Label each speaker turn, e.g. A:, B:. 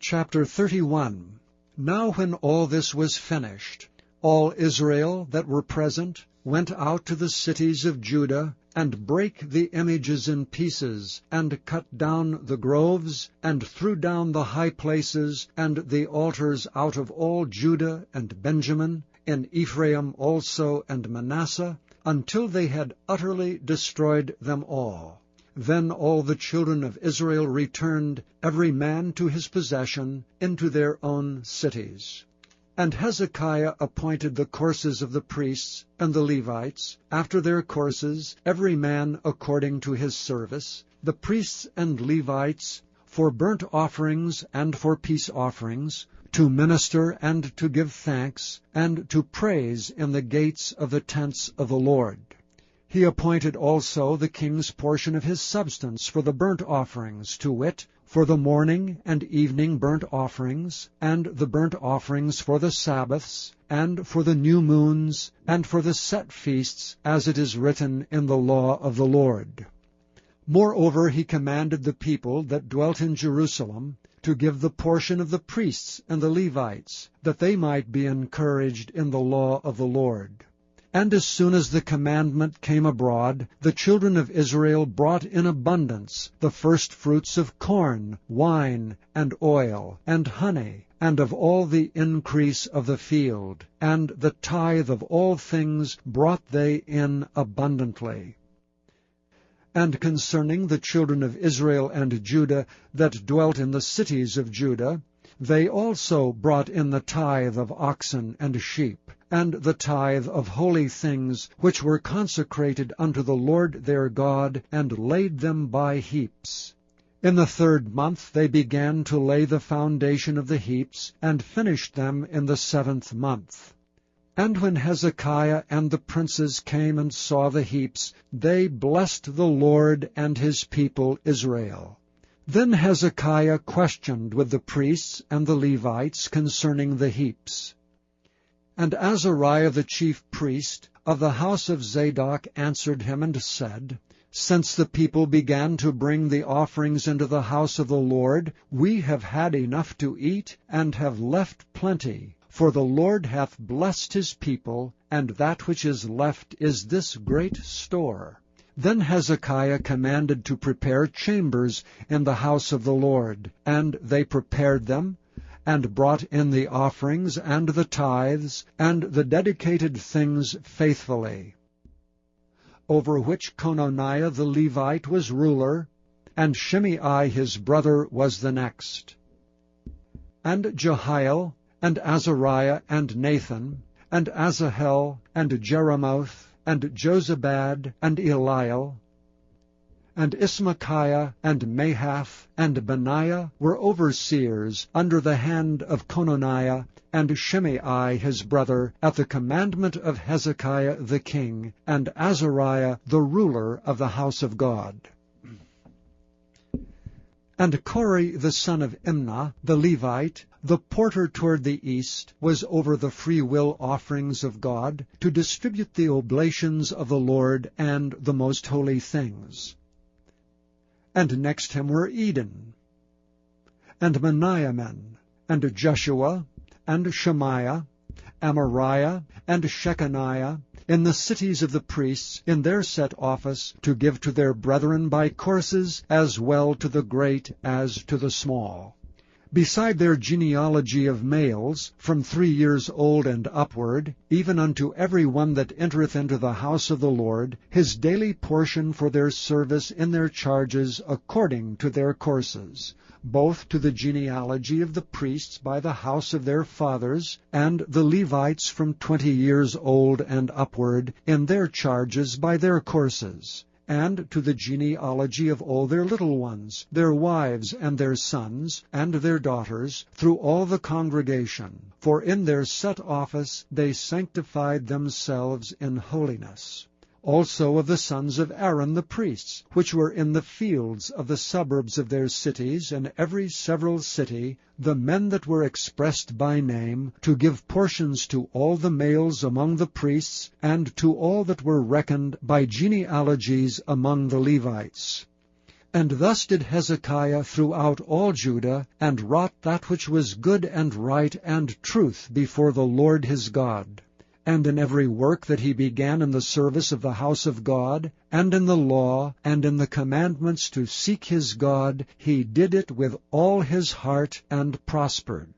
A: Chapter 31. Now when all this was finished, all Israel that were present went out to the cities of Judah, and brake the images in pieces, and cut down the groves, and threw down the high places, and the altars out of all Judah and Benjamin, in Ephraim also and Manasseh, until they had utterly destroyed them all. Then all the children of Israel returned, every man to his possession, into their own cities. And Hezekiah appointed the courses of the priests and the Levites, after their courses, every man according to his service, the priests and Levites for burnt offerings and for peace offerings, to minister and to give thanks, and to praise in the gates of the tents of the Lord. He appointed also the king's portion of his substance for the burnt offerings, to wit, for the morning and evening burnt offerings, and the burnt offerings for the sabbaths, and for the new moons, and for the set feasts, as it is written in the law of the Lord. Moreover he commanded the people that dwelt in Jerusalem to give the portion of the priests and the Levites, that they might be encouraged in the law of the Lord. And as soon as the commandment came abroad, the children of Israel brought in abundance the firstfruits of corn, wine, and oil, and honey, and of all the increase of the field, and the tithe of all things brought they in abundantly. And concerning the children of Israel and Judah that dwelt in the cities of Judah, they also brought in the tithe of oxen and sheep, and the tithe of holy things which were consecrated unto the Lord their God, and laid them by heaps. In the 3rd month they began to lay the foundation of the heaps, and finished them in the 7th month. And when Hezekiah and the princes came and saw the heaps, they blessed the Lord and his people Israel. Then Hezekiah questioned with the priests and the Levites concerning the heaps. And Azariah the chief priest of the house of Zadok answered him and said, Since the people began to bring the offerings into the house of the Lord, we have had enough to eat, and have left plenty. For the Lord hath blessed his people, and that which is left is this great store. Then Hezekiah commanded to prepare chambers in the house of the Lord, and they prepared them, and brought in the offerings and the tithes, and the dedicated things faithfully. Over which Cononiah the Levite was ruler, and Shimei his brother was the next. And Jehiel, and Azariah, and Nathan, and Asahel, and Jeremoth, and Jozabad, and Eliel, and Ismachiah, and Mahath, and Benaiah were overseers under the hand of Cononiah, and Shimei his brother, at the commandment of Hezekiah the king, and Azariah the ruler of the house of God. And Kori the son of Imnah, the Levite, the porter toward the east, was over the freewill offerings of God, to distribute the oblations of the Lord and the most holy things. And next him were Eden, and Meniamin, and Jeshua, and Shemaiah, Amariah, and Shechaniah, in the cities of the priests, in their set office, to give to their brethren by courses, as well to the great as to the small. Beside their genealogy of males, from 3 years old and upward, even unto every one that entereth into the house of the Lord, his daily portion for their service in their charges according to their courses, both to the genealogy of the priests by the house of their fathers, and the Levites from 20 years old and upward, in their charges by their courses, and to the genealogy of all their little ones, their wives and their sons, and their daughters, through all the congregation. For in their set office they sanctified themselves in holiness. Also of the sons of Aaron the priests, which were in the fields of the suburbs of their cities, in every several city, the men that were expressed by name, to give portions to all the males among the priests, and to all that were reckoned by genealogies among the Levites. And thus did Hezekiah throughout all Judah, and wrought that which was good and right and truth before the Lord his God. And in every work that he began in the service of the house of God, and in the law, and in the commandments to seek his God, he did it with all his heart, and prospered.